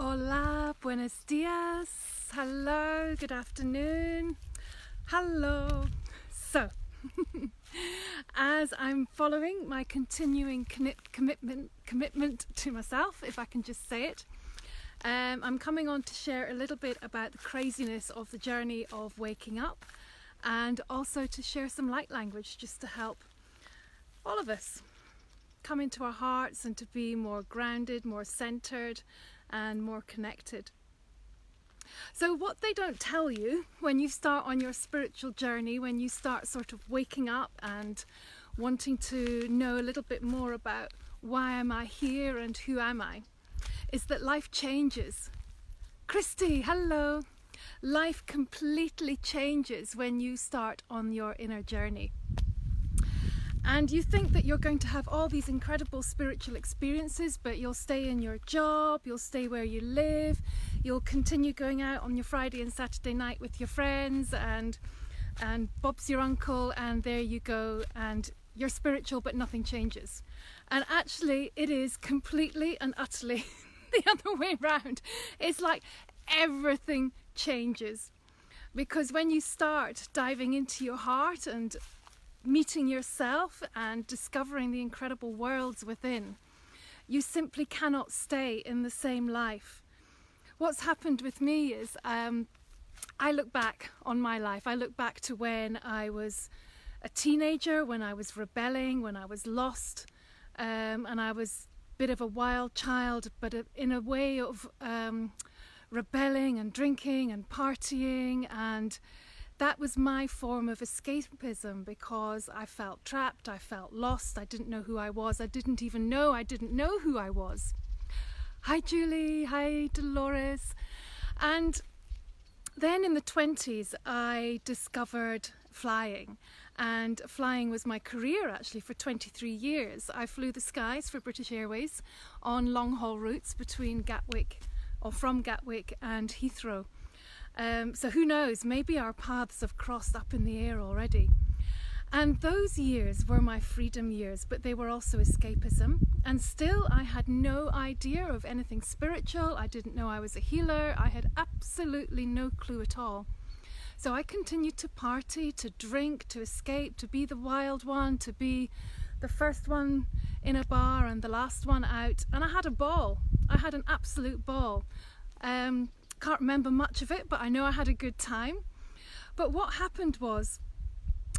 Hola, buenos dias. Hello, good afternoon. Hello. So, as I'm following my continuing commitment to myself, if I can just say it, I'm coming on to share a little bit about the craziness of the journey of waking up, and also to share some light language just to help all of us come into our hearts and to be more grounded, more centered, and more connected. So what they don't tell you when you start on your spiritual journey, when you start sort of waking up and wanting to know a little bit more about why am I here and who am I, is that life changes. Christy, hello. Life completely changes when you start on your inner journey. And you think that you're going to have all these incredible spiritual experiences, but you'll stay in your job, you'll stay where you live, you'll continue going out on your Friday and Saturday night with your friends, and Bob's your uncle, and there you go, and you're spiritual but nothing changes. And actually it is completely and utterly the other way around. It's like everything changes, because when you start diving into your heart and meeting yourself and discovering the incredible worlds within, you simply cannot stay in the same life. What's happened with me is I look back on my life. I look back to when I was a teenager, when I was rebelling, when I was lost, and I was a bit of a wild child, but in a way of rebelling and drinking and partying, and that was my form of escapism, because I felt trapped, I felt lost, I didn't know who I was, I didn't know who I was. Hi Julie, hi Dolores. And then in the 20s I discovered flying, and flying was my career actually for 23 years. I flew the skies for British Airways on long haul routes between Gatwick, or from Gatwick and Heathrow. So who knows, maybe our paths have crossed up in the air already. And those years were my freedom years, but they were also escapism. And still I had no idea of anything spiritual. I didn't know I was a healer. I had absolutely no clue at all. So I continued to party, to drink, to escape, to be the wild one, to be the first one in a bar and the last one out. And I had a ball. I had an absolute ball. Can't remember much of it, but I know I had a good time. But what happened was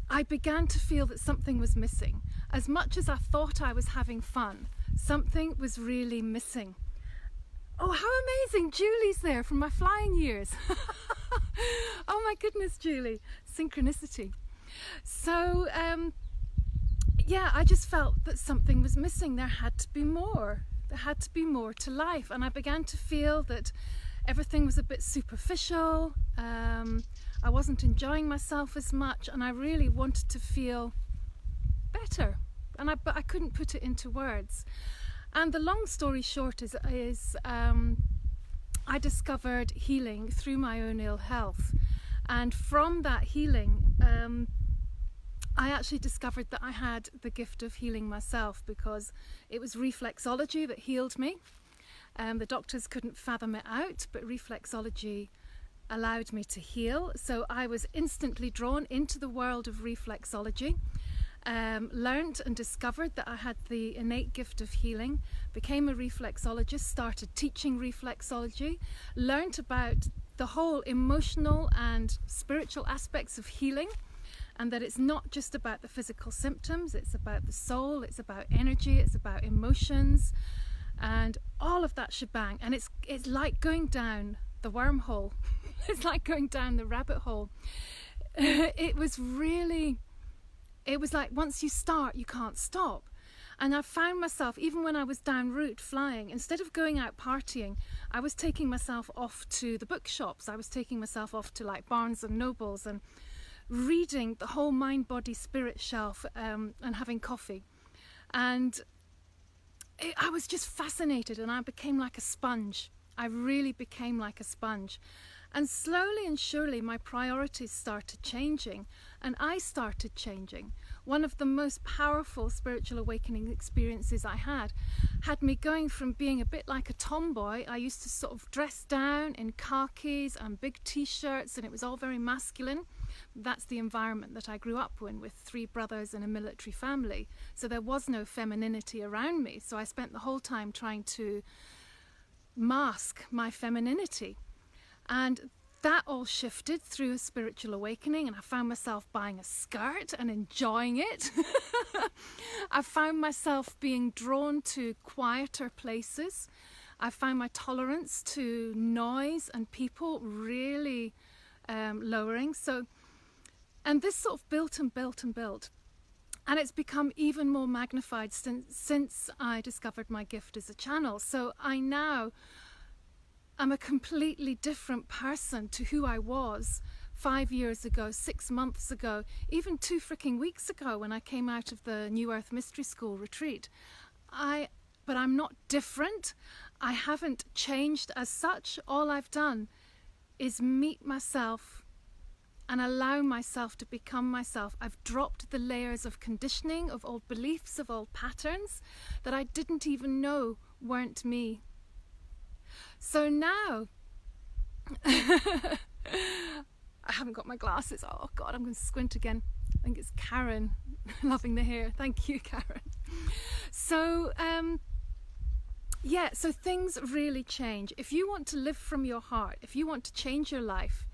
I began to feel that something was missing. As much as I thought I was having fun, something was really missing. Oh, how amazing! Julie's there from my flying years. Oh my goodness, Julie. Synchronicity. So, yeah, I just felt that something was missing. There had to be more. There had to be more to life. And I began to feel that everything was a bit superficial. I wasn't enjoying myself as much, and I really wanted to feel better, but I couldn't put it into words. And the long story short is I discovered healing through my own ill health, and from that healing I actually discovered that I had the gift of healing myself, because it was reflexology that healed me. The doctors couldn't fathom it out, but reflexology allowed me to heal. So I was instantly drawn into the world of reflexology, learned and discovered that I had the innate gift of healing, became a reflexologist, started teaching reflexology, learned about the whole emotional and spiritual aspects of healing, and that it's not just about the physical symptoms, it's about the soul, it's about energy, it's about emotions, and all of that shebang. And it's like going down the wormhole. It's like going down the rabbit hole. It was like once you start, you can't stop. And I found myself, even when I was en route flying, instead of going out partying, I was taking myself off to the bookshops. I was taking myself off to like Barnes and Nobles and reading the whole mind, body, spirit shelf, and having coffee. And I was just fascinated, and I became like a sponge. I really became like a sponge. And slowly and surely my priorities started changing, and I started changing. One of the most powerful spiritual awakening experiences I had me going from being a bit like a tomboy. I used to sort of dress down in khakis and big t-shirts, and it was all very masculine. That's the environment that I grew up in, with 3 brothers and a military family. So there was no femininity around me. So I spent the whole time trying to mask my femininity. And that all shifted through a spiritual awakening, and I found myself buying a skirt and enjoying it. I found myself being drawn to quieter places. I found my tolerance to noise and people really lowering. And this sort of built and built and built. And it's become even more magnified since I discovered my gift as a channel. So I'm a completely different person to who I was 5 years ago, 6 months ago, even 2 freaking weeks ago when I came out of the New Earth Mystery School retreat. But I'm not different. I haven't changed as such. All I've done is meet myself and allow myself to become myself. I've dropped the layers of conditioning, of old beliefs, of old patterns that I didn't even know weren't me. So now, I haven't got my glasses. Oh God, I'm going to squint again. I think it's Karen, loving the hair. Thank you, Karen. So, so things really change. If you want to live from your heart, if you want to change your life,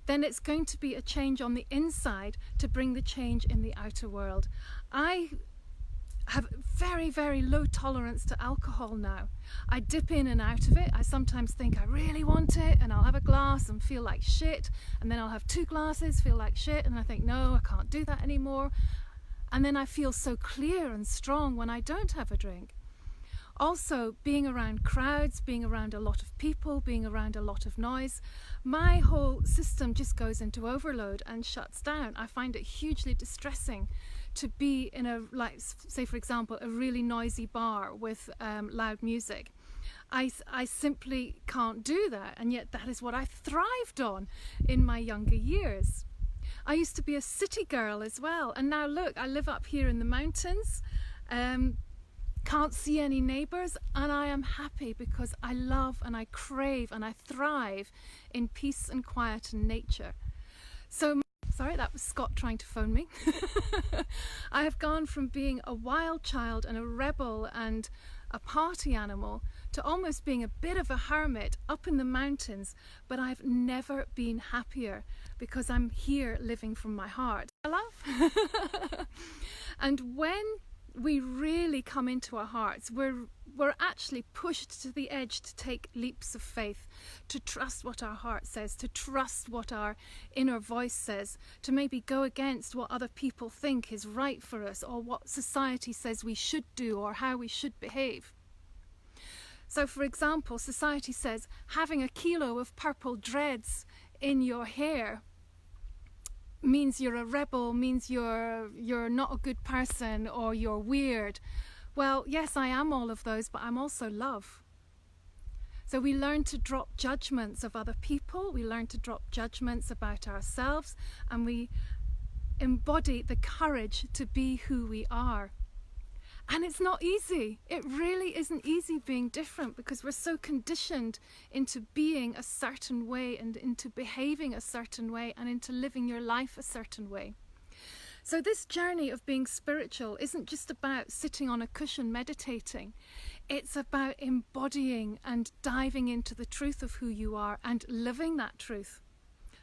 then it's going to be a change on the inside to bring the change in the outer world. I have very, very low tolerance to alcohol now. I dip in and out of it. I sometimes think I really want it, and I'll have a glass and feel like shit, and then I'll have 2 glasses, feel like shit, and I think, no, I can't do that anymore. And then I feel so clear and strong when I don't have a drink. Also, being around crowds, being around a lot of people, being around a lot of noise, my whole system just goes into overload and shuts down. I find it hugely distressing to be in a, like, say for example, a really noisy bar with loud music. I simply can't do that, and yet that is what I thrived on in my younger years. I used to be a city girl as well, and now look, I live up here in the mountains, can't see any neighbours, and I am happy because I love and I crave and I thrive in peace and quiet and nature. So sorry, that was Scott trying to phone me. I have gone from being a wild child and a rebel and a party animal to almost being a bit of a hermit up in the mountains, but I've never been happier because I'm here living from my heart. I love. And when we really come into our hearts, we're actually pushed to the edge to take leaps of faith, to trust what our heart says, to trust what our inner voice says, to maybe go against what other people think is right for us, or what society says we should do, or how we should behave. So for example, society says having a kilo of purple dreads in your hair means you're a rebel, means you're not a good person, or you're weird. Well, yes, I am all of those, but I'm also love. So we learn to drop judgments of other people, we learn to drop judgments about ourselves, and we embody the courage to be who we are. And it's not easy. It really isn't easy being different, because we're so conditioned into being a certain way, and into behaving a certain way, and into living your life a certain way. So this journey of being spiritual isn't just about sitting on a cushion meditating. It's about embodying and diving into the truth of who you are and living that truth.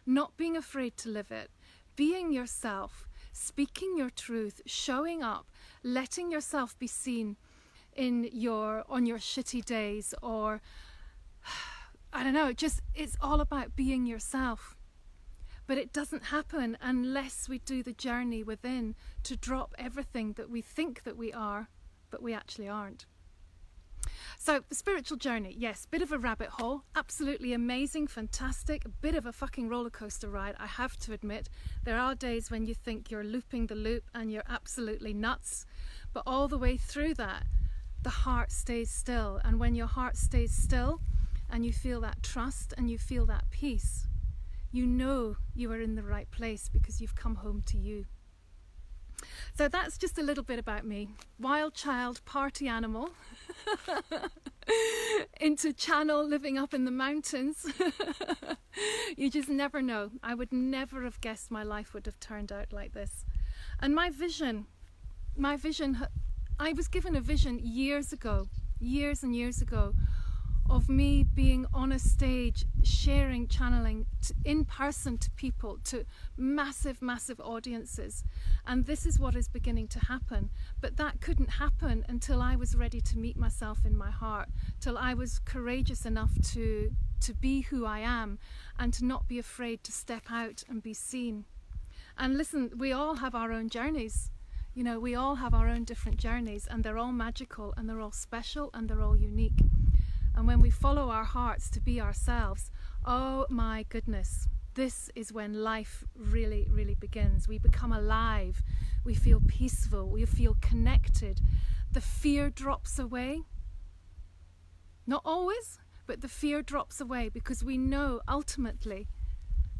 Not being afraid to live it. Being yourself. Speaking your truth. Showing up. Letting yourself be seen on your shitty days, or I don't know, it's all about being yourself. But it doesn't happen unless we do the journey within to drop everything that we think that we are, but we actually aren't. So the spiritual journey, yes, bit of a rabbit hole, absolutely amazing, fantastic, a bit of a fucking roller coaster ride, I have to admit. There are days when you think you're looping the loop and you're absolutely nuts, but all the way through that, the heart stays still. And when your heart stays still and you feel that trust and you feel that peace, you know you are in the right place because you've come home to you. So that's just a little bit about me. Wild child, party animal, into channel, living up in the mountains. You just never know. I would never have guessed my life would have turned out like this. And my vision, I was given a vision years and years ago, of me being on a stage, sharing, channeling in person to people, to massive, massive audiences. And this is what is beginning to happen. But that couldn't happen until I was ready to meet myself in my heart, till I was courageous enough to be who I am and to not be afraid to step out and be seen. And listen, we all have our own journeys. You know, we all have our own different journeys, and they're all magical and they're all special and they're all unique. And when we follow our hearts to be ourselves, oh my goodness, this is when life really, really begins. We become alive. We feel peaceful. We feel connected. The fear drops away. Not always, but the fear drops away because we know ultimately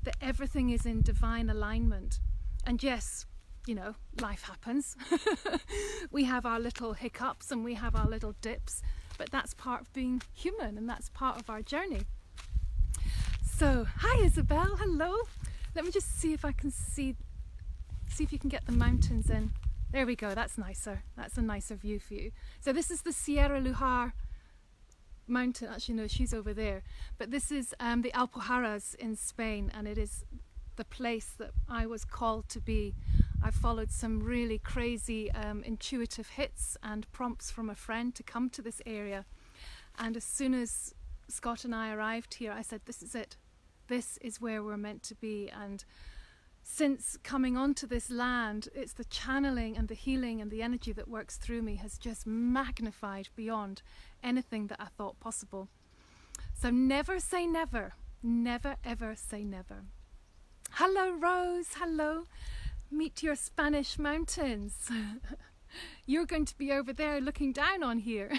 that everything is in divine alignment. And yes, you know, life happens. We have our little hiccups and we have our little dips. But that's part of being human, and that's part of our journey. So, hi Isabel, hello. Let me just see if I can see if you can get the mountains in. There we go, that's nicer. That's a nicer view for you. So this is the Sierra Lujar mountain. Actually, no, she's over there. But this is the Alpujarras in Spain, and it is the place that I was called to be. I followed some really crazy intuitive hits and prompts from a friend to come to this area. And as soon as Scott and I arrived here, I said, this is it. This is where we're meant to be. And since coming onto this land, it's the channeling and the healing and the energy that works through me has just magnified beyond anything that I thought possible. So never say never. Never, ever say never. Hello, Rose. Hello. Meet your Spanish mountains. You're going to be over there looking down on here.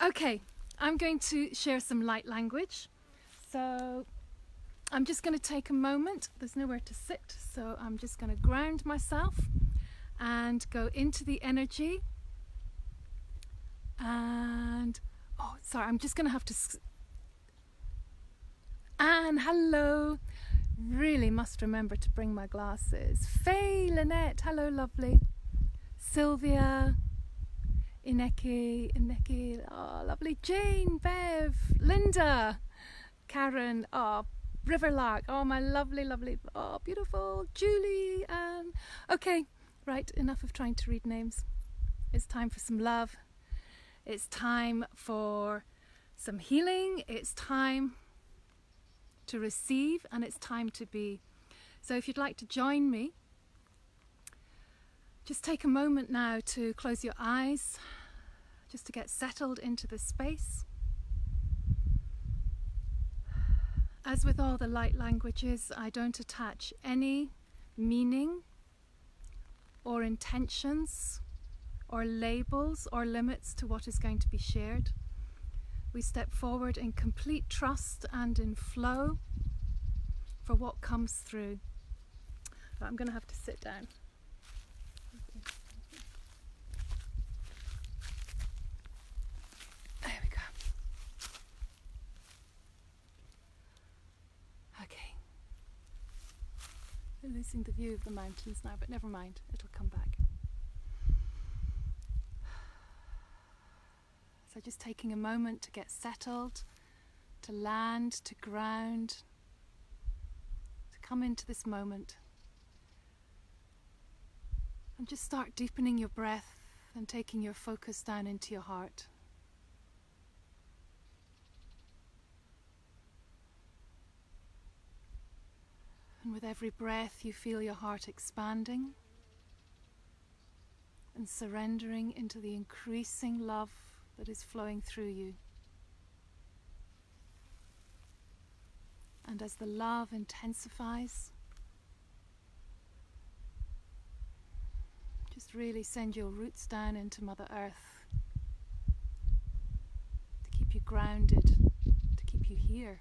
Okay, I'm going to share some light language. So I'm just going to take a moment. There's nowhere to sit, so I'm just going to ground myself and go into the energy. And, oh, sorry, I'm just going to have to... Anne, hello. Really must remember to bring my glasses. Faye, Lynette, hello lovely. Sylvia, Ineki, oh lovely. Jane, Bev, Linda, Karen, oh Riverlark, oh my lovely, oh beautiful, Julie, okay, right, enough of trying to read names. It's time for some love. It's time for some healing. It's time to receive, and it's time to be. So if you'd like to join me, just take a moment now to close your eyes, just to get settled into the space. As with all the light languages, I don't attach any meaning or intentions or labels or limits to what is going to be shared. We step forward in complete trust and in flow for what comes through. But I'm going to have to sit down. There we go. Okay. We're losing the view of the mountains now, but never mind, it'll come back. So just taking a moment to get settled, to land, to ground, to come into this moment. And just start deepening your breath and taking your focus down into your heart. And with every breath you feel your heart expanding and surrendering into the increasing love that is flowing through you. And as the love intensifies, just really send your roots down into Mother Earth to keep you grounded, to keep you here.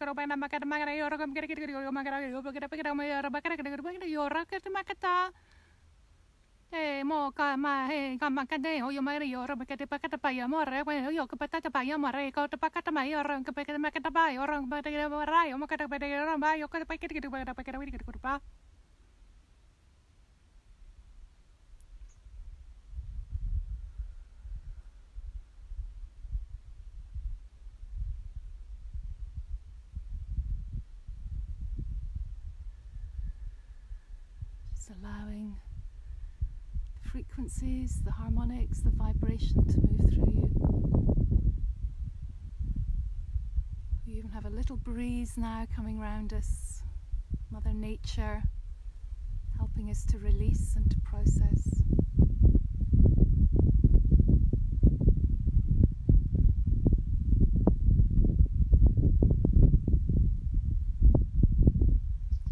mo ka ma he ka ma ka de o yo ma ri yo ra ka te pa ka ta pa ya mo re we yo ka pa ta pa ya mo re ko ta pa ka ta ma yo ra ka pa ka ma ka ta pa yo ra pa ta ra ra yo ma ka ta pa de ra ba yo ka pa ka ta pa ka wi ka pa just allowing frequencies, the harmonics, the vibration to move through you. We even have a little breeze now coming round us. Mother Nature helping us to release and to process.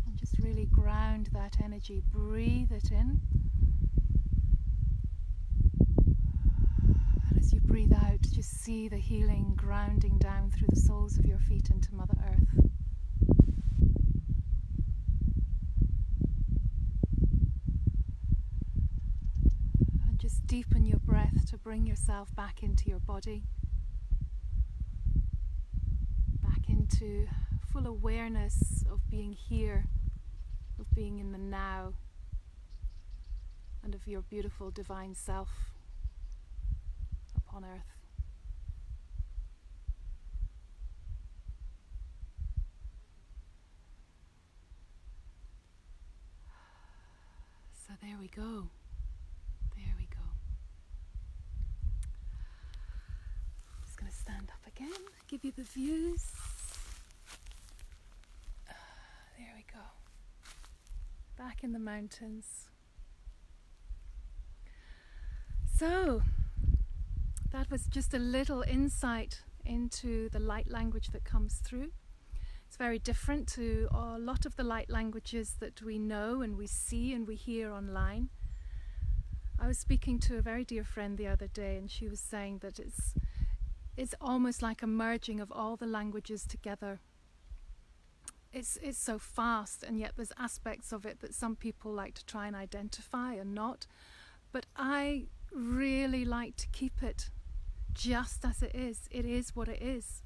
And just really ground that energy, breathe it in. As you breathe out, just see the healing grounding down through the soles of your feet into Mother Earth. And just deepen your breath to bring yourself back into your body, back into full awareness of being here, of being in the now, and of your beautiful divine self upon earth. So there we go. There we go. Just going to stand up again, give you the views. There we go. Back in the mountains. So that was just a little insight into the light language that comes through. It's very different to a lot of the light languages that we know and we see and we hear online. I was speaking to a very dear friend the other day, and she was saying that it's almost like a merging of all the languages together. it's so fast, and yet there's aspects of it that some people like to try and identify and not. But I really like to keep it just as it is. It is what it is.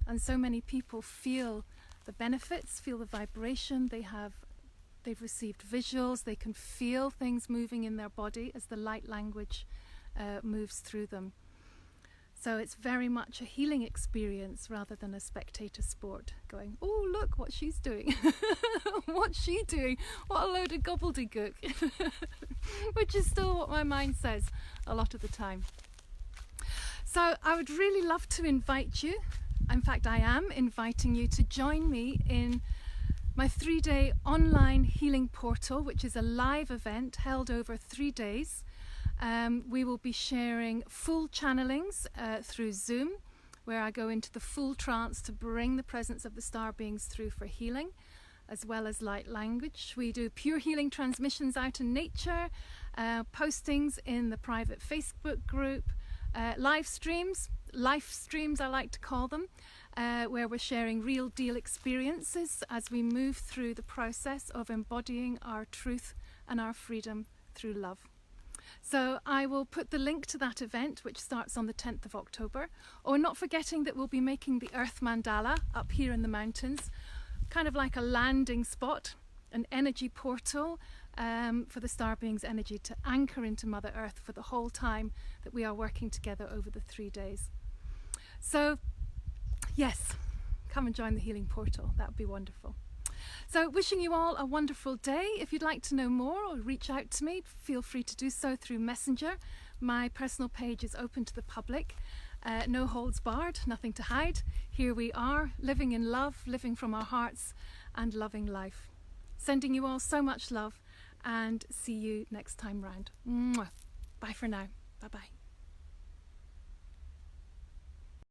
And so many people feel the benefits, feel the vibration. They've received visuals. They can feel things moving in their body as the light language moves through them. So it's very much a healing experience rather than a spectator sport, going, oh, look what she's doing. What's she doing? What a load of gobbledygook. Which is still what my mind says a lot of the time. So I would really love to invite you. In fact, I am inviting you to join me in my 3-day online healing portal, which is a live event held over 3 days. We will be sharing full channelings through Zoom, where I go into the full trance to bring the presence of the star beings through for healing, as well as light language. We do pure healing transmissions out in nature, postings in the private Facebook group, live streams I like to call them, where we're sharing real deal experiences as we move through the process of embodying our truth and our freedom through love. So I will put the link to that event, which starts on the 10th of October. Oh, not forgetting that we'll be making the Earth Mandala up here in the mountains, kind of like a landing spot, an energy portal for the star beings' energy to anchor into Mother Earth for the whole time that we are working together over the 3 days. So, yes, come and join the healing portal. That would be wonderful. So wishing you all a wonderful day. If you'd like to know more or reach out to me, feel free to do so through Messenger. My personal page is open to the public. No holds barred, nothing to hide. Here we are, living in love, living from our hearts and loving life. Sending you all so much love and see you next time round. Mwah. Bye for now. Bye-bye.